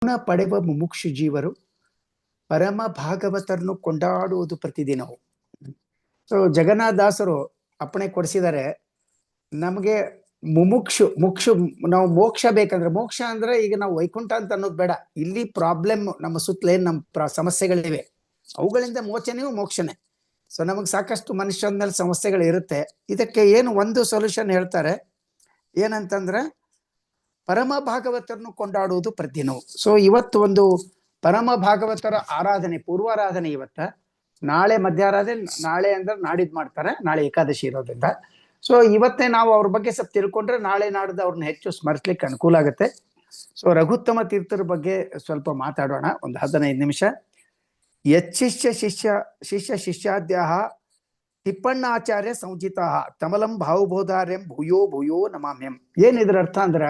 ಮೌನ ಪಡೆವ ಮುಮುಕ್ಷು ಜೀವರು ಪರಮ ಭಾಗವತರನ್ನು ಕೊಂಡಾಡುವುದು ಪ್ರತಿದಿನವು. ಸೊ ಜಗನ್ನಾಥದಾಸರು ಅಪ್ಪಣೆ ಕೊಡಿಸಿದ್ದಾರೆ, ನಮಗೆ ಮುಕ್ಷು ನಾವು ಮೋಕ್ಷ ಬೇಕಂದ್ರೆ, ಮೋಕ್ಷ ಅಂದ್ರೆ ಈಗ ನಾವು ವೈಕುಂಠ ಅಂತ ಅನ್ನೋದು ಬೇಡ. ಇಲ್ಲಿ ಪ್ರಾಬ್ಲಮ್ ನಮ್ಮ ಸುತ್ತಲೇನು ನಮ್ಮ ಸಮಸ್ಯೆಗಳಿವೆ, ಅವುಗಳಿಂದ ಮೋಚನೆಯೂ ಮೋಕ್ಷನೇ. ಸೊ ನಮಗೆ ಸಾಕಷ್ಟು ಮನುಷ್ಯನ ಮೇಲೆ ಸಮಸ್ಯೆಗಳು ಇರುತ್ತೆ. ಇದಕ್ಕೆ ಏನು ಒಂದು ಸೊಲ್ಯೂಷನ್ ಹೇಳ್ತಾರೆ, ಏನಂತಂದ್ರೆ ಪರಮ ಭಾಗವತರನ್ನು ಕೊಂಡಾಡುವುದು ಪ್ರತಿದಿನವು. ಸೊ ಇವತ್ತು ಒಂದು ಪರಮ ಭಾಗವತರ ಆರಾಧನೆ, ಪೂರ್ವಾರಾಧನೆ ಇವತ್ತ. ನಾಳೆ ಮಧ್ಯಾರಾಧನೆ, ನಾಳೆ ಅಂದ್ರೆ ನಾಡಿದ್ ಮಾಡ್ತಾರೆ, ನಾಳೆ ಏಕಾದಶಿ ಇರೋದ್ರಿಂದ. ಸೊ ಇವತ್ತೇ ನಾವು ಅವ್ರ ಬಗ್ಗೆ ಸ್ವಲ್ಪ ತಿಳ್ಕೊಂಡ್ರೆ ನಾಳೆ ನಾಡ್ದು ಅವ್ರನ್ನ ಹೆಚ್ಚು ಸ್ಮರಿಸ್ಲಿಕ್ಕೆ ಅನುಕೂಲ ಆಗುತ್ತೆ. ಸೊ ರಘುತ್ತಮ ತೀರ್ಥರ ಬಗ್ಗೆ ಸ್ವಲ್ಪ ಮಾತಾಡೋಣ ಒಂದು 15 ನಿಮಿಷ. ಶಿಷ್ಯಾದ್ಯ ಟಿಪ್ಪಣ್ಣಾಚಾರ್ಯ ಸಂಚಿತ ತಮಲಂ ಭಾವಬೋಧಾರ್ಯಂ ಭೂಯೋ ಭೂಯೋ ನಮಾಮ್ಯಂ. ಏನಿದ್ರ ಅರ್ಥ ಅಂದ್ರೆ,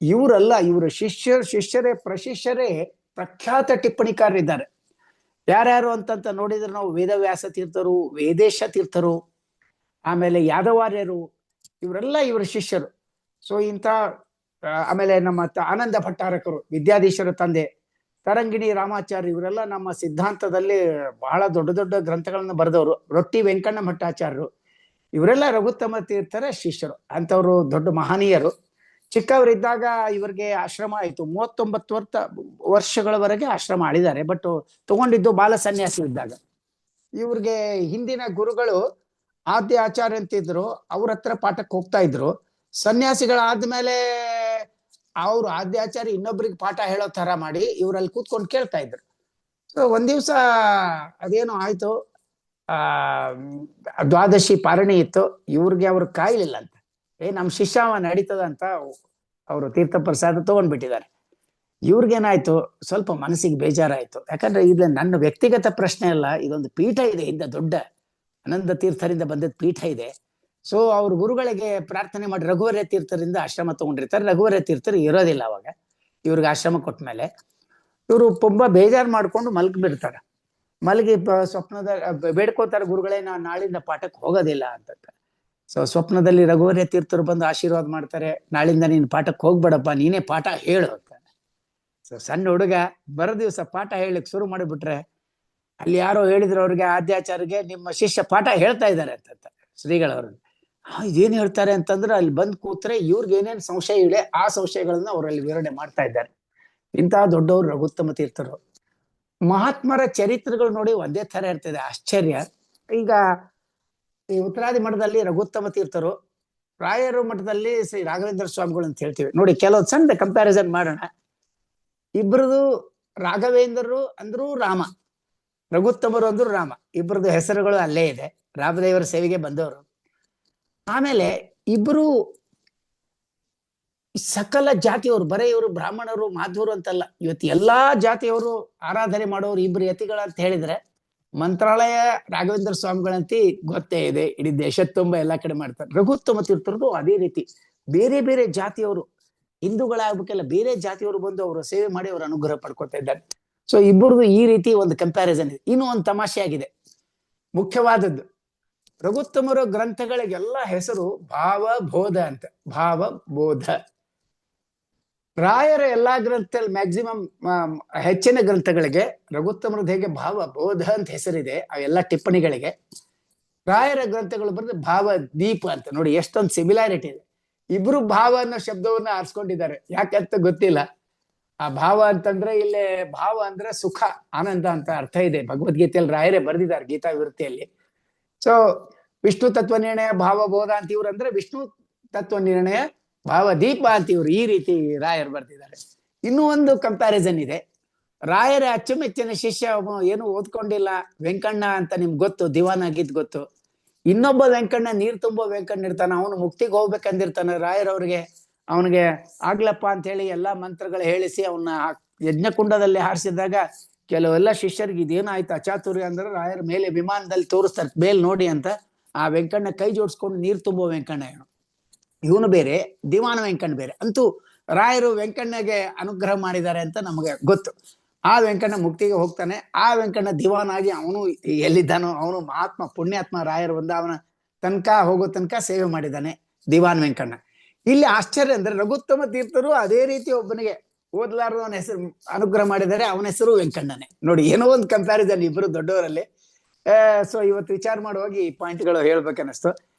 ಇವರಲ್ಲ, ಇವರು ಶಿಷ್ಯರೇ ಪ್ರಶಿಷ್ಯರೇ ಪ್ರಖ್ಯಾತ ಟಿಪ್ಪಣಿಕಾರರಿದ್ದಾರೆ. ಯಾರ್ಯಾರು ಅಂತಂತ ನೋಡಿದ್ರೆ ನಾವು ವೇದವ್ಯಾಸ ತೀರ್ಥರು, ವೇದೇಶ ತೀರ್ಥರು, ಆಮೇಲೆ ಯಾದವಾರ್ಯರು, ಇವರೆಲ್ಲ ಇವರ ಶಿಷ್ಯರು. ಸೊ ಆಮೇಲೆ ನಮ್ಮ ಆನಂದ ಭಟ್ಟಾರಕರು, ವಿದ್ಯಾಧೀಶರ ತಂದೆ, ತರಂಗಿಣಿ ರಾಮಾಚಾರ್ಯ, ಇವರೆಲ್ಲ ನಮ್ಮ ಸಿದ್ಧಾಂತದಲ್ಲಿ ಬಹಳ ದೊಡ್ಡ ದೊಡ್ಡ ಗ್ರಂಥಗಳನ್ನ ಬರೆದವರು. ರೊಟ್ಟಿ ವೆಂಕಣ್ಣ ಭಟ್ಟಾಚಾರ್ಯರು, ಇವರೆಲ್ಲ ರಘುತ್ತಮ ತೀರ್ಥರ ಶಿಷ್ಯರು. ಅಂಥವ್ರು ದೊಡ್ಡ ಮಹನೀಯರು. ಚಿಕ್ಕವರಿದ್ದಾಗ ಇವರಿಗೆ ಆಶ್ರಮ ಆಯಿತು, 39 ವರ್ಷಗಳವರೆಗೆ ಆಶ್ರಮ ಆಳಿದ್ದಾರೆ. ಬಟ್ ತಗೊಂಡಿದ್ದು ಬಾಲ ಸನ್ಯಾಸಿ ಇದ್ದಾಗ. ಇವ್ರಿಗೆ ಹಿಂದಿನ ಗುರುಗಳು ಆದ್ಯ ಆಚಾರ್ಯ ಅಂತಿದ್ರು, ಅವ್ರ ಹತ್ರ ಪಾಠಕ್ಕೆ ಹೋಗ್ತಾ ಇದ್ರು. ಸನ್ಯಾಸಿಗಳಾದ್ಮೇಲೆ ಅವ್ರು ಆದ್ಯಾಚಾರ್ಯ ಇನ್ನೊಬ್ರಿಗೆ ಪಾಠ ಹೇಳೋ ತರ ಮಾಡಿ ಇವ್ರಲ್ಲಿ ಕೂತ್ಕೊಂಡು ಕೇಳ್ತಾ ಇದ್ರು. ಸೊ ಒಂದ್ ದಿವ್ಸ ಅದೇನೋ ಆಯ್ತು, ದ್ವಾದಶಿ ಪಾರಣಿ ಇತ್ತು. ಇವ್ರಿಗೆ ಅವ್ರ ಕಾಯ್ಲಿಲ್ಲ ಅಂತ, ನಮ್ ಶಿಷ್ಯ ನಡೀತದ ಅಂತ ಅವರು ತೀರ್ಥ ಪ್ರಸಾದ ತಗೊಂಡ್ಬಿಟ್ಟಿದ್ದಾರೆ. ಇವ್ರಿಗೇನಾಯ್ತು, ಸ್ವಲ್ಪ ಮನಸ್ಸಿಗೆ ಬೇಜಾರಾಯ್ತು. ಯಾಕಂದ್ರೆ ಇದು ನನ್ನ ವ್ಯಕ್ತಿಗತ ಪ್ರಶ್ನೆ ಅಲ್ಲ, ಇದೊಂದು ಪೀಠ ಇದೆ, ಹಿಂದೆ ದೊಡ್ಡ ಆನಂದ ತೀರ್ಥರಿಂದ ಬಂದದ್ ಪೀಠ ಇದೆ. ಸೊ ಅವ್ರ ಗುರುಗಳಿಗೆ ಪ್ರಾರ್ಥನೆ ಮಾಡಿ ರಘುವರ್ಯ ತೀರ್ಥರಿಂದ ಆಶ್ರಮ ತಗೊಂಡಿರ್ತಾರೆ. ರಘುವರ್ಯ ತೀರ್ಥರು ಇರೋದಿಲ್ಲ ಅವಾಗ. ಇವ್ರಿಗೆ ಆಶ್ರಮ ಕೊಟ್ಟ ಮೇಲೆ ಇವರು ತುಂಬಾ ಬೇಜಾರು ಮಾಡ್ಕೊಂಡು ಮಲಗಿಬಿಡ್ತಾರೆ. ಮಲಗಿ ಸ್ವಪ್ನದ ಬೇಡ್ಕೋತಾರೆ, ಗುರುಗಳೇ ನಾನು ನಾಳಿಂದ ಪಾಠಕ್ಕೆ ಹೋಗೋದಿಲ್ಲ ಅಂತ. ಸೊ ಸ್ವಪ್ನದಲ್ಲಿ ರಘುವರ್ಯ ತೀರ್ಥರು ಬಂದು ಆಶೀರ್ವಾದ ಮಾಡ್ತಾರೆ, ನಾಳಿಂದ ನೀನ್ ಪಾಠಕ್ಕೆ ಹೋಗ್ಬೇಡಪ್ಪ, ನೀನೇ ಪಾಠ ಹೇಳು ಅಂತ. ಸೊ ಸಣ್ಣ ಹುಡುಗ ಬರೋ ದಿವಸ ಪಾಠ ಹೇಳಲಿಕ್ಕೆ ಶುರು ಮಾಡಿಬಿಟ್ರೆ, ಅಲ್ಲಿ ಯಾರೋ ಹೇಳಿದ್ರು ಅವ್ರಿಗೆ, ಆದ್ಯಾಚಾರ್ಯಗೆ ನಿಮ್ಮ ಶಿಷ್ಯ ಪಾಠ ಹೇಳ್ತಾ ಇದ್ದಾರೆ ಅಂತ ಶ್ರೀಗಳವ್ರನ್ನ. ಇದೇನ್ ಹೇಳ್ತಾರೆ ಅಂತಂದ್ರೆ, ಅಲ್ಲಿ ಬಂದ್ ಕೂತ್ರೆ ಇವ್ರಿಗೆ ಏನೇನ್ ಸಂಶಯ ಇದೆ ಆ ಸಂಶಯಗಳನ್ನ ಅವರಲ್ಲಿ ವಿವರಣೆ ಮಾಡ್ತಾ ಇದ್ದಾರೆ. ಇಂತಹ ದೊಡ್ಡವರು ರಘುತ್ತಮ ತೀರ್ಥರು. ಮಹಾತ್ಮರ ಚರಿತ್ರೆಗಳು ನೋಡಿ ಒಂದೇ ತರ ಇರ್ತದೆ, ಆಶ್ಚರ್ಯ. ಈಗ ಈ ಉತ್ತರಾದಿ ಮಠದಲ್ಲಿ ರಘುತ್ತಮ ತೀರ್ಥರು, ರಾಯರ ಮಠದಲ್ಲಿ ಶ್ರೀ ರಾಘವೇಂದ್ರ ಸ್ವಾಮಿಗಳು ಅಂತ ಹೇಳ್ತೀವಿ ನೋಡಿ. ಕೆಲವೊಂದು ಸಣ್ಣ ಕಂಪ್ಯಾರಿಸನ್ ಮಾಡೋಣ. ಇಬ್ರದು ರಾಘವೇಂದ್ರರು ಅಂದ್ರು ರಾಮ, ರಘುತ್ತಮರು ಅಂದ್ರು ರಾಮ, ಇಬ್ಬರದು ಹೆಸರುಗಳು ಅಲ್ಲೇ ಇದೆ. ರಾಮದೇವರ ಸೇವೆಗೆ ಬಂದವರು. ಆಮೇಲೆ ಇಬ್ರು ಸಕಲ ಜಾತಿಯವರು, ಬರೇ ಇವರು ಬ್ರಾಹ್ಮಣರು ಮಾಧ್ವರು ಅಂತಲ್ಲ, ಇವತ್ತು ಎಲ್ಲಾ ಜಾತಿಯವರು ಆರಾಧನೆ ಮಾಡೋರು ಇಬ್ರು ಯತಿಗಳ ಅಂತ ಹೇಳಿದ್ರೆ, ಮಂತ್ರಾಲಯ ರಾಘವೇಂದ್ರ ಸ್ವಾಮಿಗಳಂತಿ ಗೊತ್ತೇ ಇದೆ, ಇಡೀ ದೇಶ ತುಂಬಾ ಎಲ್ಲಾ ಕಡೆ ಮಾಡ್ತಾರೆ. ರಘುತ್ತಮ ತೀರ್ಥರದು ಅದೇ ರೀತಿ. ಬೇರೆ ಬೇರೆ ಜಾತಿಯವರು, ಹಿಂದೂಗಳಾಗ್ಬೇಕೆಲ್ಲ ಬೇರೆ ಜಾತಿಯವರು ಬಂದು ಅವರ ಸೇವೆ ಮಾಡಿ ಅವರ ಅನುಗ್ರಹ ಪಡ್ಕೊತಾ ಇದ್ದಾರೆ. ಸೊ ಇಬ್ಬರದು ಈ ರೀತಿ ಒಂದು ಕಂಪ್ಯಾರಿಸನ್ ಇದೆ. ಇನ್ನೂ ಒಂದು ತಮಾಷೆ ಆಗಿದೆ, ಮುಖ್ಯವಾದದ್ದು. ರಘುತ್ತಮರ ಗ್ರಂಥಗಳಿಗೆಲ್ಲ ಹೆಸರು ಭಾವಬೋಧ ಅಂತ, ಭಾವಬೋಧ. ರಾಯರ ಎಲ್ಲಾ ಗ್ರಂಥದಲ್ಲಿ ಮ್ಯಾಕ್ಸಿಮಮ್ ಹೆಚ್ಚಿನ ಗ್ರಂಥಗಳಿಗೆ ರಘುತ್ತಮರದ್ದು ಹೇಗೆ ಭಾವಬೋಧ ಅಂತ ಹೆಸರಿದೆ, ಅವೆಲ್ಲ ಟಿಪ್ಪಣಿಗಳಿಗೆ. ರಾಯರ ಗ್ರಂಥಗಳು ಬರೆದು ಭಾವದೀಪ ಅಂತ. ನೋಡಿ ಎಷ್ಟೊಂದು ಸಿಮಿಲಾರಿಟಿ ಇದೆ. ಇಬ್ರು ಭಾವ ಅನ್ನೋ ಶಬ್ದವನ್ನ ಆರಿಸ್ಕೊಂಡಿದ್ದಾರೆ, ಯಾಕಂತ ಗೊತ್ತಿಲ್ಲ. ಆ ಭಾವ ಅಂತಂದ್ರೆ ಇಲ್ಲೇ ಭಾವ ಅಂದ್ರೆ ಸುಖ, ಆನಂದ ಅಂತ ಅರ್ಥ ಇದೆ. ಭಗವದ್ಗೀತೆಯಲ್ಲಿ ರಾಯರೇ ಬರೆದಿದ್ದಾರೆ ಗೀತಾ ವಿವೃತ್ತಿಯಲ್ಲಿ. ಸೊ ವಿಷ್ಣು ತತ್ವ ನಿರ್ಣಯ ಭಾವಬೋಧ ಅಂತ ಇವ್ರು ಅಂದ್ರೆ, ವಿಷ್ಣು ತತ್ವ ನಿರ್ಣಯ ಭಾವದೀಪ ಅಂತ ಇವ್ರು ಈ ರೀತಿ ರಾಯರು ಬರ್ತಿದ್ದಾರೆ. ಇನ್ನೂ ಒಂದು ಕಂಪ್ಯಾರಿಸನ್ ಇದೆ. ರಾಯರ ಅಚ್ಚುಮೆಚ್ಚಿನ ಶಿಷ್ಯ ಏನು ಓದ್ಕೊಂಡಿಲ್ಲ, ವೆಂಕಣ್ಣ ಅಂತ ನಿಮ್ಗೆ ಗೊತ್ತು, ದಿವಾನ್ ಆಗಿದ್ ಗೊತ್ತು. ಇನ್ನೊಬ್ಬ ವೆಂಕಣ್ಣ, ನೀರ್ ತುಂಬೋ ವೆಂಕಣ್ಣ ಇರ್ತಾನ, ಅವನು ಮುಕ್ತಿಗೆ ಹೋಗ್ಬೇಕಂದಿರ್ತಾನೆ. ರಾಯರವ್ರಿಗೆ ಅವನಿಗೆ ಆಗ್ಲಪ್ಪ ಅಂತ ಹೇಳಿ ಎಲ್ಲಾ ಮಂತ್ರಗಳು ಹೇಳಿಸಿ ಅವನ್ನ ಯಜ್ಞಕುಂಡದಲ್ಲಿ ಹಾರಿಸಿದಾಗ ಕೆಲವೆಲ್ಲ ಶಿಷ್ಯರಿಗೆ ಇದೇನಾಯ್ತು ಅಚಾತುರ್ಯ ಅಂದ್ರೆ, ರಾಯರ ಮೇಲೆ ವಿಮಾನದಲ್ಲಿ ತೋರಿಸ್ತಾರೆ, ಮೇಲ್ ನೋಡಿ ಅಂತ. ಆ ವೆಂಕಣ್ಣ ಕೈ ಜೋಡಿಸ್ಕೊಂಡು ನೀರ್ ತುಂಬೋ ವೆಂಕಣ್ಣ ಇವನು ಬೇರೆ, ದಿವಾನ ವೆಂಕಣ್ಣ ಬೇರೆ. ಅಂತೂ ರಾಯರು ವೆಂಕಣ್ಣಗೆ ಅನುಗ್ರಹ ಮಾಡಿದ್ದಾರೆ ಅಂತ ನಮಗೆ ಗೊತ್ತು. ಆ ವೆಂಕಣ್ಣ ಮುಕ್ತಿಗೆ ಹೋಗ್ತಾನೆ. ಆ ವೆಂಕಣ್ಣ ದಿವಾನ್ ಆಗಿ ಅವನು ಎಲ್ಲಿದ್ದಾನೋ, ಅವನು ಮಹಾತ್ಮ ಪುಣ್ಯಾತ್ಮ, ರಾಯರು ಬಂದ ಅವನ ತನಕ ಹೋಗೋ ತನಕ ಸೇವೆ ಮಾಡಿದ್ದಾನೆ ದಿವಾನ್ ವೆಂಕಣ್ಣ. ಇಲ್ಲಿ ಆಶ್ಚರ್ಯ ಅಂದ್ರೆ, ರಘುತ್ತಮ ತೀರ್ಥರು ಅದೇ ರೀತಿ ಒಬ್ಬನಿಗೆ ಓದ್ಲಾರ್ದವನ ಹೆಸರು ಅನುಗ್ರಹ ಮಾಡಿದರೆ ಅವನ ಹೆಸರು ವೆಂಕಣ್ಣನೇ. ನೋಡಿ, ಏನೋ ಒಂದು ಕಂಪ್ಯಾರಿಸನ್ ಇಬ್ರು ದೊಡ್ಡವರಲ್ಲಿ. ಸೊ ಇವತ್ತು ವಿಚಾರ ಮಾಡುವಾಗ ಈ ಪಾಯಿಂಟ್ಗಳು ಹೇಳ್ಬೇಕನ್ನಿಸ್ತು.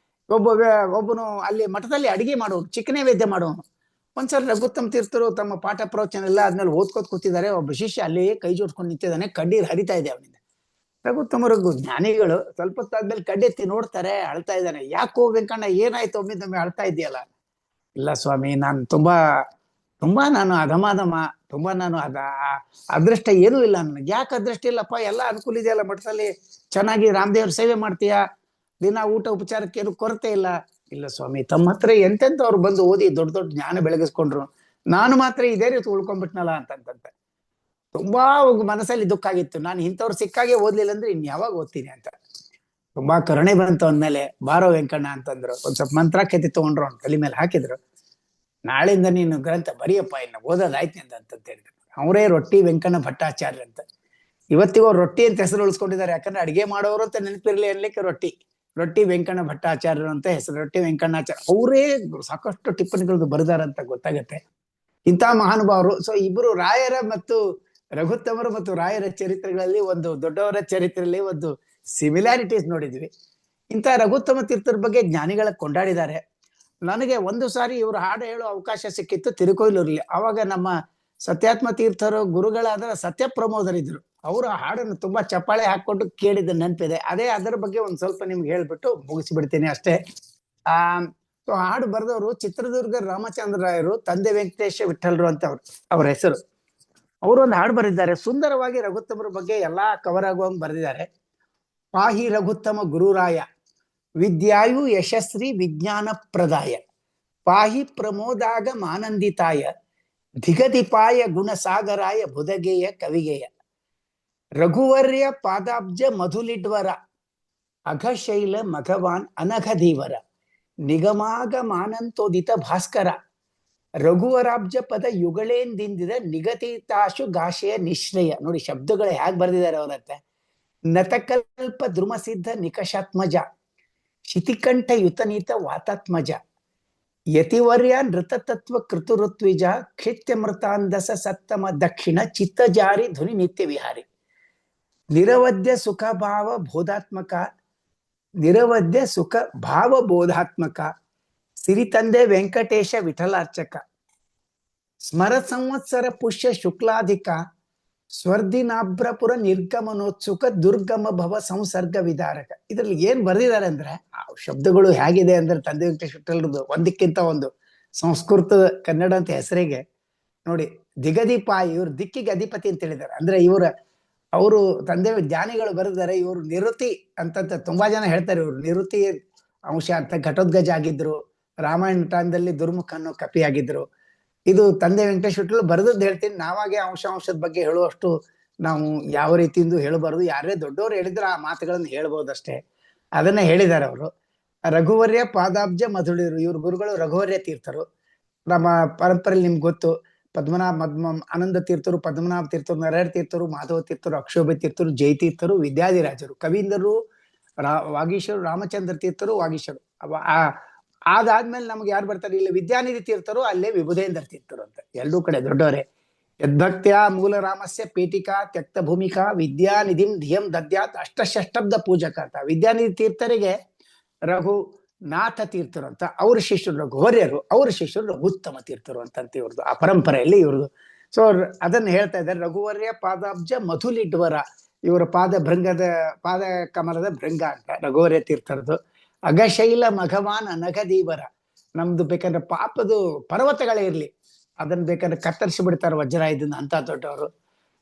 ಒಬ್ಬನು ಅಲ್ಲಿ ಮಠದಲ್ಲಿ ಅಡಿಗೆ ಮಾಡುವನು, ಚಿಕ್ಕ ನೈವೇದ್ಯ ಮಾಡುವನು. ಒಂದ್ಸಲ ರಘುತ್ತಮ ತೀರ್ಥರು ತಮ್ಮ ಪಾಠ ಪ್ರವಚನ ಎಲ್ಲ ಆದ್ಮೇಲೆ ಓದ್ಕೋತ್ ಕೂತಿದ್ದಾರೆ. ಒಬ್ಬ ಶಿಷ್ಯ ಅಲ್ಲಿಯೇ ಕೈ ಜೋಡ್ಸ್ಕೊಂಡು ನಿಂತಿದ್ದಾನೆ, ಕಣ್ಣೀರ್ ಹರಿತಾ ಇದೆ ಅವನಿಂದ. ರಘುತ್ತಮರಿಗೂ ಜ್ಞಾನಿಗಳು ಸ್ವಲ್ಪ ಹೊತ್ತಾದ್ಮೇಲೆ ಕಣ್ಣೆತ್ತಿ ನೋಡ್ತಾರೆ, ಅಳ್ತಾ ಇದ್ದಾನೆ. ಯಾಕೋ ವೆಂಕಣ್ಣ, ಏನಾಯ್ತು ಒಮ್ಮಿಂದೊಮ್ಮೆ ಅಳ್ತಾ ಇದೆಯಲ್ಲ? ಇಲ್ಲ ಸ್ವಾಮಿ, ನಾನು ತುಂಬಾ ತುಂಬಾ ನಾನು ಅಧಮಾಧಮ, ತುಂಬಾ ನಾನು ಅದೃಷ್ಟ ಏನೂ ಇಲ್ಲ ನನಗೆ. ಯಾಕೆ ಅದೃಷ್ಟ ಇಲ್ಲಪ್ಪ? ಎಲ್ಲ ಅನುಕೂಲ ಇದೆಯಲ್ಲ ಮಠದಲ್ಲಿ, ಚೆನ್ನಾಗಿ ರಾಮದೇವ್ರ ಸೇವೆ ಮಾಡ್ತೀಯಾ, ದಿನ ಊಟ ಉಪಚಾರಕ್ಕೆ ಏನು ಕೊರತೆ ಇಲ್ಲ. ಇಲ್ಲ ಸ್ವಾಮಿ, ತಮ್ಮ ಹತ್ರ ಎಂತೆಂತವ್ರು ಬಂದು ಓದಿ ದೊಡ್ಡ ದೊಡ್ಡ ಜ್ಞಾನ ಬೆಳಗಿಸ್ಕೊಂಡ್ರು, ನಾನು ಮಾತ್ರ ಇದೇ ರೀತಿ ಉಳ್ಕೊಂಡ್ಬಿಟ್ನಲ್ಲ ಅಂತಂತೆ. ತುಂಬಾ ಮನಸ್ಸಲ್ಲಿ ದುಃಖ ಆಗಿತ್ತು. ನಾನು ಇಂಥವ್ರು ಸಿಕ್ಕಾಗೆ ಓದ್ಲಿಲ್ಲ ಅಂದ್ರೆ ಇನ್ ಯಾವಾಗ ಓದ್ತೀನಿ ಅಂತ. ತುಂಬಾ ಕರುಣೆ ಬಂತು ಅಂದ್ಮೇಲೆ, ಬಾರೋ ವೆಂಕಣ್ಣ ಅಂತಂದ್ರು. ಒಂದ್ ಸ್ವಲ್ಪ ಮಂತ್ರಾಕ್ಷತೆ ತಗೊಂಡ್ರು, ಅವ್ನ ತಲೆ ಮೇಲೆ ಹಾಕಿದ್ರು. ನಾಳೆಯಿಂದ ನೀನು ಗ್ರಂಥ ಬರಿಯಪ್ಪ, ಇನ್ನು ಓದೋದಾಯ್ತು ಅಂತ ಹೇಳಿದ್ರು. ಅವರೇ ರೊಟ್ಟಿ ವೆಂಕಣ್ಣ ಭಟ್ಟಾಚಾರ್ಯ ಅಂತ. ಇವತ್ತಿಗೂ ರೊಟ್ಟಿ ಅಂತ ಹೆಸರು ಉಳಿಸ್ಕೊಂಡಿದ್ದಾರೆ. ಯಾಕಂದ್ರೆ ಅಡಿಗೆ ಮಾಡೋರು ಅಂತ ನೆನಪಿರ್ಲಿ ಅನ್ಲಿಕ್ಕೆ ರೊಟ್ಟಿ ವೆಂಕಣ್ಣ ಭಟ್ಟಾಚಾರ್ಯರು ಅಂತ ಹೆಸರು. ರೊಟ್ಟಿ ವೆಂಕಣ್ಣಾಚಾರ್ಯ ಅವರೇ ಸಾಕಷ್ಟು ಟಿಪ್ಪಣಿಗಳದ್ದು ಬರೆದಾರಂತ ಗೊತ್ತಾಗತ್ತೆ. ಇಂಥ ಮಹಾನುಭಾವರು. ಸೊ ಇಬ್ರು ರಾಯರ ಮತ್ತು ರಘುತ್ತಮರು ಮತ್ತು ರಾಯರ ಚರಿತ್ರೆಗಳಲ್ಲಿ, ಒಂದು ದೊಡ್ಡವರ ಚರಿತ್ರೆಯಲ್ಲಿ ಒಂದು ಸಿಮಿಲಾರಿಟೀಸ್ ನೋಡಿದ್ವಿ. ಇಂಥ ರಘುತ್ತಮ ತೀರ್ಥರ ಬಗ್ಗೆ ಜ್ಞಾನಿಗಳ ಕೊಂಡಾಡಿದ್ದಾರೆ. ನನಗೆ ಒಂದು ಸಾರಿ ಇವರು ಹಾಡು ಹೇಳೋ ಅವಕಾಶ ಸಿಕ್ಕಿತ್ತು ತಿರುಕೋಯಿಲೂರಲ್ಲಿ. ಅವಾಗ ನಮ್ಮ ಸತ್ಯಾತ್ಮ ತೀರ್ಥರು ಗುರುಗಳಾದ ಸತ್ಯ ಪ್ರಮೋದರಿದ್ರು. ಅವರು ಹಾಡನ್ನು ತುಂಬಾ ಚಪ್ಪಾಳೆ ಹಾಕೊಂಡು ಕೇಳಿದ ನೆನಪಿದೆ. ಅದರ ಬಗ್ಗೆ ಒಂದ್ ಸ್ವಲ್ಪ ನಿಮ್ಗೆ ಹೇಳ್ಬಿಟ್ಟು ಮುಗಿಸಿಬಿಡ್ತೀನಿ ಅಷ್ಟೇ. ಹಾಡು ಬರೆದವರು ಚಿತ್ರದುರ್ಗ ರಾಮಚಂದ್ರ ರಾಯರು, ತಂದೆ ವೆಂಕಟೇಶ ವಿಠಲ್ರು ಅಂತ ಅವ್ರ ಹೆಸರು. ಅವರು ಒಂದು ಹಾಡು ಬರೆದಿದ್ದಾರೆ, ಸುಂದರವಾಗಿ ರಘುತ್ತಮರ ಬಗ್ಗೆ ಎಲ್ಲಾ ಕವರ್ ಆಗುವಂಗ್ ಬರೆದಿದ್ದಾರೆ. ಪಾಹಿ ರಘುತ್ತಮ ಗುರುರಾಯ, ವಿದ್ಯಾಯು ಯಶಸ್ವಿ ವಿಜ್ಞಾನ ಪ್ರದಾಯ, ಪಾಹಿ ಪ್ರಮೋದಾಗ ಮಾನಂದಿತಾಯ, ಧಿಗದಿಪಾಯ ಗುಣಸಾಗರಾಯ ಬುಧಗೇಯ ಕವಿಗೇಯ, ರಘುವರ್ಯ ಪಾದಾಬ್ಜ ಮಧುಲಿಡ್ವರ, ಅಘಶೈಲ ಮಘವಾನ್ ಅನಘಧೀವರ, ನಿಗಮಾಗ ಮಾನಂತೋದಿತ ಭಾಸ್ಕರ, ರಘುವರಾಬ್ಜ ಪದ ಯುಗಳೇಂದಿಂದಿದ ನಿಗದಿತಾಶು ಗಾಶೆಯ ನಿಶ್ರಯ. ನೋಡಿ ಶಬ್ದಗಳು ಹೇಗೆ ಬರೆದಿದ್ದಾರೆ ಅವರತ್ತೆ. ನತಕಲ್ಪ ದ್ರುಮಸಿದ್ಧ ನಿಕಷಾತ್ಮಜ, ಶಿತಿಕಂಠ ಯುತನೀತ ವಾತಾತ್ಮಜ, ಯತಿವರ್ಯ ನೃತತತ್ವ ಕೃತುಋತ್ವಿಜ, ಕ್ಷಿತ್ಯಮೃತಾಂದಸ ಸತ್ತಮ ದಕ್ಷಿಣ ಚಿತ್ತಜಾರಿ ಧ್ವನಿ ನಿತ್ಯ ವಿಹಾರಿ, ನಿರವಧ್ಯ ಸುಖ ಭಾವ ಬೋಧಾತ್ಮಕ, ನಿರವಧ್ಯ ಸುಖ ಭಾವ ಬೋಧಾತ್ಮಕ, ಸಿರಿತಂದೆ ವೆಂಕಟೇಶ ವಿಠಲಾರ್ಚಕ, ಸ್ಮರ ಸಂವತ್ಸರ ಪುಷ್ಯ ಶುಕ್ಲಾಧಿಕ, ಸ್ವರ್ಧಿನಾಭ್ರಪುರ ನಿರ್ಗಮನೋತ್ಸುಕ, ದುರ್ಗಮ ಭವ ಸಂಸರ್ಗ ವಿದಾರಕ. ಇದ್ರಲ್ಲಿ ಏನ್ ಬರೆದಿದ್ದಾರೆ ಅಂದ್ರೆ, ಆ ಶಬ್ದಗಳು ಹೇಗಿದೆ ಅಂದ್ರೆ ತಂದೆ ವೆಂಕಟೇಶ ವಿಠಲರದು ಒಂದಕ್ಕಿಂತ ಒಂದು. ಸಂಸ್ಕೃತ ಕನ್ನಡ ಅಂತ ಹೆಸರಿಗೆ ನೋಡಿ, ದಿಗದಿಪಾಯಿ, ಇವ್ರ ದಿಕ್ಕಿಗೆ ಅಧಿಪತಿ ಅಂತ ಹೇಳಿದ್ದಾರೆ. ಅಂದ್ರೆ ಅವರು ತಂದೆ ಜ್ಞಾನಿಗಳು ಬರೆದಿದ್ದಾರೆ. ಇವರು ನಿವೃತ್ತಿ ಅಂತಂತ ತುಂಬಾ ಜನ ಹೇಳ್ತಾರೆ. ಇವ್ರು ನಿವೃತ್ತಿ ಅಂಶ ಅಂತ ಘಟೋದ್ಗಜ ಆಗಿದ್ರು, ರಾಮಾಯಣ ಟೈಮ್ದಲ್ಲಿ ದುರ್ಮುಖ ಅನ್ನೋ ಕಪಿ ಆಗಿದ್ರು. ಇದು ತಂದೆ ವೆಂಕಟೇಶ ವಿಠಲ್ ಬರೆದದ್ದು ಹೇಳ್ತೀನಿ. ನಾವಾಗೆ ಅಂಶದ ಬಗ್ಗೆ ಹೇಳುವಷ್ಟು ನಾವು ಯಾವ ರೀತಿಯಿಂದ ಹೇಳಬಾರದು. ಯಾರೇ ದೊಡ್ಡವರು ಹೇಳಿದ್ರೆ ಆ ಮಾತುಗಳನ್ನು ಹೇಳ್ಬೋದಷ್ಟೇ. ಅದನ್ನ ಹೇಳಿದ್ದಾರೆ ಅವರು. ರಘುವರ್ಯ ಪಾದಾಬ್ಜ ಮಧುಳಿರು, ಇವ್ರ ಗುರುಗಳು ರಘುವರ್ಯ ತೀರ್ಥರು. ನಮ್ಮ ಪರಂಪರೆಯಲ್ಲಿ ನಿಮ್ಗೆ ಗೊತ್ತು, ಆನಂದ ತೀರ್ಥರು, ಪದ್ಮನಾಭ ತೀರ್ಥರು, ನರಹರ ತೀರ್ಥರು, ಮಾಧವ ತೀರ್ಥರು, ಅಕ್ಷೋಭ್ಯ ತೀರ್ಥರು, ಜಯತೀರ್ಥರು, ವಿದ್ಯಾಧಿರಾಜರು, ಕವೀಂದ್ರರು, ವಾಗೀಶರು, ರಾಮಚಂದ್ರ ತೀರ್ಥರು, ವಾಗೀಶರು. ಅದಾದ್ಮೇಲೆ ನಮ್ಗೆ ಯಾರು ಬರ್ತಾರೆ? ಇಲ್ಲಿ ವಿದ್ಯಾನಿಧಿ ತೀರ್ಥರು, ಅಲ್ಲೇ ವಿಭುಧೇಂದ್ರ ತೀರ್ಥರು ಅಂತ. ಎರಡೂ ಕಡೆ ದೊಡ್ಡವರೇ. ಯದ್ಭಕ್ತ್ಯ ಮೂಲ ರಾಮಸ್ಯ ಪೀಠಿಕಾ ತ್ಯಕ್ತ ಭೂಮಿಕಾ ವಿದ್ಯಾನಿಧಿಂ ಧಿಯಂ ದದ್ಯಾತ್ ಅಷ್ಟಶಬ್ದ ಪೂಜಕ ಅಂತ. ವಿದ್ಯಾನಿಧಿ ತೀರ್ಥರಿಗೆ ರಘುನಾಥ ತೀರ್ಥರು ಅಂತ, ಅವ್ರ ಶಿಷ್ಯರು ರಘುವರ್ಯರು, ಅವ್ರ ಶಿಷ್ಯರು ರಘುತ್ತಮ ತೀರ್ಥರು ಅಂತಂತ ಇವ್ರದ್ದು ಆ ಪರಂಪರೆಯಲ್ಲಿ ಇವ್ರದ್ದು. ಸೊ ಅದನ್ನ ಹೇಳ್ತಾ ಇದ್ದಾರೆ. ರಘುವರ್ಯ ಪಾದಾಬ್ಜ ಮಧುಲಿಡ್ವರ, ಇವರ ಪಾದ ಕಮಲದ ಭೃಂಗ ಅಂತ ರಘುವರ್ಯ ತೀರ್ಥರದು. ಅಘಶೈಲ ಮಘವಾನ್ ಅನಘಧೀವರ, ನಮ್ದು ಬೇಕಾದ್ರೆ ಪಾಪದು ಪರ್ವತಗಳೇ ಇರ್ಲಿ, ಅದನ್ನ ಬೇಕಾದ್ರೆ ಕತ್ತರಿಸಿ ಬಿಡ್ತಾರೆ ವಜ್ರಾಯುಧದಿಂದ, ಅಂತ ದೊಡ್ಡವರು.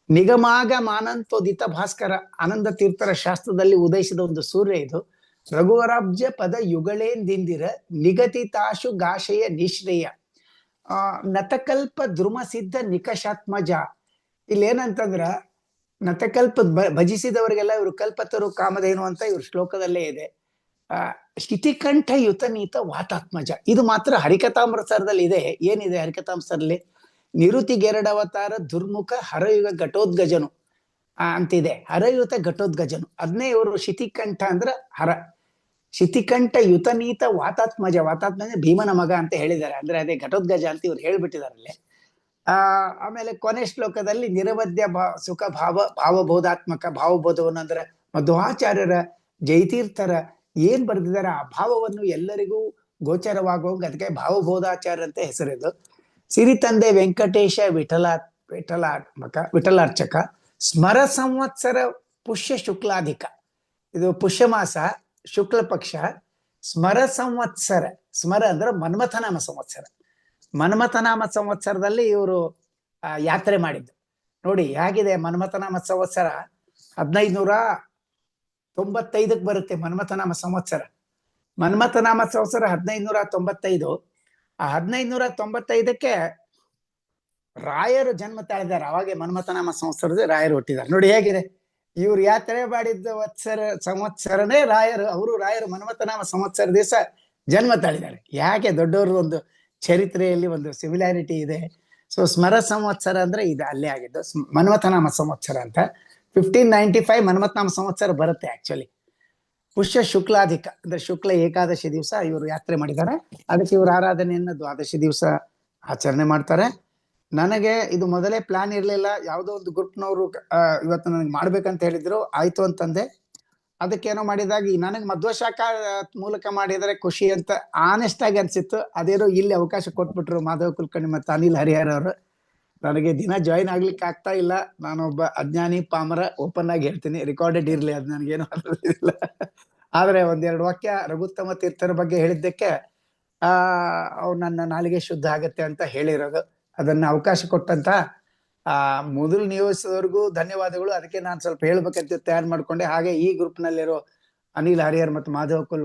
ನಿಗಮಾಗ ಮಾನಂತೋದಿತ ಭಾಸ್ಕರ, ಆನಂದ ತೀರ್ಥರ ಶಾಸ್ತ್ರದಲ್ಲಿ ಉದಯಿಸಿದ ಒಂದು ಸೂರ್ಯ ಇದು. ರಘುವರಾಬ್ಜ ಪದ ಯುಗಳೇಂದಿಂದಿರ, ನಿಗದಿತಾಶು ಗಾಶೆಯ ನಿಶ್ರೇಯ, ನತಕಲ್ಪ ದ್ರುಮಸಿದ್ಧ ನಿಕಷಾತ್ಮಜ. ಇಲ್ಲಿ ಏನಂತಂದ್ರ, ನತಕಲ್ಪ ಭಜಿಸಿದವರಿಗೆಲ್ಲ ಇವರು ಕಲ್ಪತರು ಕಾಮಧೇನು ಅಂತ ಇವ್ರ ಶ್ಲೋಕದಲ್ಲೇ ಇದೆ. ಶಿತಿಕಂಠ ಯುತನೀತ ವಾತಾತ್ಮಜ, ಇದು ಮಾತ್ರ ಹರಿಕಥಾಮೃತದಲ್ಲಿ ಇದೆ. ಏನಿದೆ ಹರಿಕಥಾಮೃತದಲ್ಲಿ? ನಿರುತಿಗೆರಡವತಾರ ದುರ್ಮುಖ ಹರಯುಗ ಘಟೋದ್ಗಜನು ಅಂತಿದೆ. ಹರಯುತ ಘಟೋದ್ಗಜನು, ಅದನ್ನೇ ಇವರು ಶಿತಿಕಂಠ ಅಂದ್ರ ಹರ, ಶಿತಿಕಂಠ ಯುತನೀತ ವಾತಾತ್ಮಜ. ವಾತಾತ್ಮಜ ಭೀಮನ ಮಗ ಅಂತ ಹೇಳಿದ್ದಾರೆ. ಅಂದ್ರೆ ಅದೇ ಘಟೋದ್ಗಜ ಅಂತ ಇವ್ರು ಹೇಳ್ಬಿಟ್ಟಿದಾರಲ್ಲಿ. ಆಮೇಲೆ ಕೊನೆ ಶ್ಲೋಕದಲ್ಲಿ ನಿರವಧ್ಯ ಸುಖ ಭಾವಬೋಧಾತ್ಮಕ ಭಾವಬೋಧವನ್ನು ಅಂದ್ರೆ ಮಧ್ವಾಚಾರ್ಯರ ಜಯತೀರ್ಥರ ಏನ್ ಬರೆದಿದ್ದಾರೆ ಆ ಭಾವವನ್ನು ಎಲ್ಲರಿಗೂ ಗೋಚರವಾಗುವಂಗ ಅದಕ್ಕೆ ಭಾವಬೋಧಾಚಾರ್ಯ ಅಂತ ಹೆಸರಿದು. ಸಿರಿತಂದೆ ವೆಂಕಟೇಶ ವಿಠಲಾರ್ಚಕ ಸ್ಮರ ಸಂವತ್ಸರ ಪುಷ್ಯ ಶುಕ್ಲಾಧಿಕ. ಇದು ಪುಷ್ಯ ಮಾಸ ಶುಕ್ಲ ಪಕ್ಷ. ಸ್ಮರ ಸಂವತ್ಸರ, ಸ್ಮರ ಅಂದ್ರೆ ಮನ್ಮಥನಾಮ ಸಂವತ್ಸರ. ಮನ್ಮಥನಾಮ ಸಂವತ್ಸರದಲ್ಲಿ ಇವರು ಯಾತ್ರೆ ಮಾಡಿದ್ದು. ನೋಡಿ ಹೇಗಿದೆ ಮನ್ಮಥನಾಮ ಸಂವತ್ಸರ. 1595 ಬರುತ್ತೆ ಮನ್ಮಥನಾಮ ಸಂವತ್ಸರ. ಮನ್ಮಥನಾಮ ಸಂವತ್ಸರ 1595. ಆ 1595ಕ್ಕೆ ರಾಯರು ಜನ್ಮ ತಾಳಿದ್ದಾರೆ. ಅವಾಗೆ ಮನ್ಮಥನಾಮ ಸಂವತ್ಸರದ ರಾಯರು ಹುಟ್ಟಿದ್ದಾರೆ. ನೋಡಿ ಹೇಗಿದೆ, ಇವ್ರು ಯಾತ್ರೆ ಮಾಡಿದ್ದ ಸಂವತ್ಸರನೇ ರಾಯರು, ಅವರು ರಾಯರು ಮನ್ಮಥನಾಮ ಸಂವತ್ಸರ ದಿವಸ ಜನ್ಮ ತಾಳಿದ್ದಾರೆ. ಯಾಕೆ ದೊಡ್ಡವರು ಒಂದು ಚರಿತ್ರೆಯಲ್ಲಿ ಒಂದು ಸಿಮಿಲಾರಿಟಿ ಇದೆ. ಸೊ ಸ್ಮರ ಸಂವತ್ಸರ ಅಂದ್ರೆ ಇದು ಅಲ್ಲೇ ಆಗಿದ್ದು ಮನ್ಮಥನಾಮ ಸಂವತ್ಸರ ಅಂತ. 1595 ಮನ್ಮಥನಾಮ ಸಂವತ್ಸರ ಬರುತ್ತೆ ಆಕ್ಚುಲಿ. ಪುಷ್ಯ ಶುಕ್ಲಾಧಿಕ ಅಂದ್ರೆ ಶುಕ್ಲ ಏಕಾದಶಿ ದಿವಸ ಇವರು ಯಾತ್ರೆ ಮಾಡಿದ್ದಾರೆ. ಅದಕ್ಕೆ ಇವ್ರ ಆರಾಧನೆಯನ್ನು ದ್ವಾದಶಿ ದಿವಸ ಆಚರಣೆ ಮಾಡ್ತಾರೆ. ನನಗೆ ಇದು ಮೊದಲೇ ಪ್ಲಾನ್ ಇರ್ಲಿಲ್ಲ. ಯಾವುದೋ ಒಂದು ಗ್ರೂಪ್ನವರು ಇವತ್ತು ನನಗೆ ಮಾಡ್ಬೇಕಂತ ಹೇಳಿದ್ರು, ಆಯ್ತು ಅಂತಂದೆ. ಅದಕ್ಕೇನೋ ಮಾಡಿದಾಗ ನನಗೆ ಮಧ್ವಶಾಖ ಮೂಲಕ ಮಾಡಿದರೆ ಖುಷಿ ಅಂತ ಆನೆಸ್ಟ್ ಆಗಿ ಅನ್ಸಿತ್ತು. ಅದೇನೋ ಇಲ್ಲಿ ಅವಕಾಶ ಕೊಟ್ಬಿಟ್ರು ಮಾಧವ ಕುಲಕರ್ಣಿ ಮತ್ತು ಅನಿಲ್ ಹರಿಹರ್ ಅವರು. ನನಗೆ ದಿನ ಜಾಯಿನ್ ಆಗ್ಲಿಕ್ಕೆ ಆಗ್ತಾ ಇಲ್ಲ. ನಾನೊಬ್ಬ ಅಜ್ಞಾನಿ ಪಾಮರ, ಓಪನ್ ಆಗಿ ಹೇಳ್ತೀನಿ, ರೆಕಾರ್ಡೆಡ್ ಇರ್ಲಿ, ಅದು ನನಗೇನು ಅಲ್ಲ. ಆದ್ರೆ ಒಂದೆರಡು ವಾಕ್ಯ ರಘುತ್ತಮ ತೀರ್ಥರ ಬಗ್ಗೆ ಹೇಳಿದ್ದಕ್ಕೆ ಅವ್ರು ನನ್ನ ನಾಲಿಗೆ ಶುದ್ಧ ಆಗತ್ತೆ ಅಂತ ಹೇಳಿರೋದು. ಅದನ್ನ ಅವಕಾಶ ಕೊಟ್ಟಂತ ಮೊದಲು ನಿಯೋಜಿಸಿದವ್ರಿಗೂ ಧನ್ಯವಾದಗಳು. ಅದಕ್ಕೆ ನಾನು ಸ್ವಲ್ಪ ಹೇಳ್ಬೇಕಂತ ತಯಾರು ಮಾಡ್ಕೊಂಡೆ. ಹಾಗೆ ಈ ಗ್ರೂಪ್ ನಲ್ಲಿರೋ ಅನಿಲ್ ಹರಿಹರ್ ಮತ್ತು ಮಾಧವ ಕುಲ್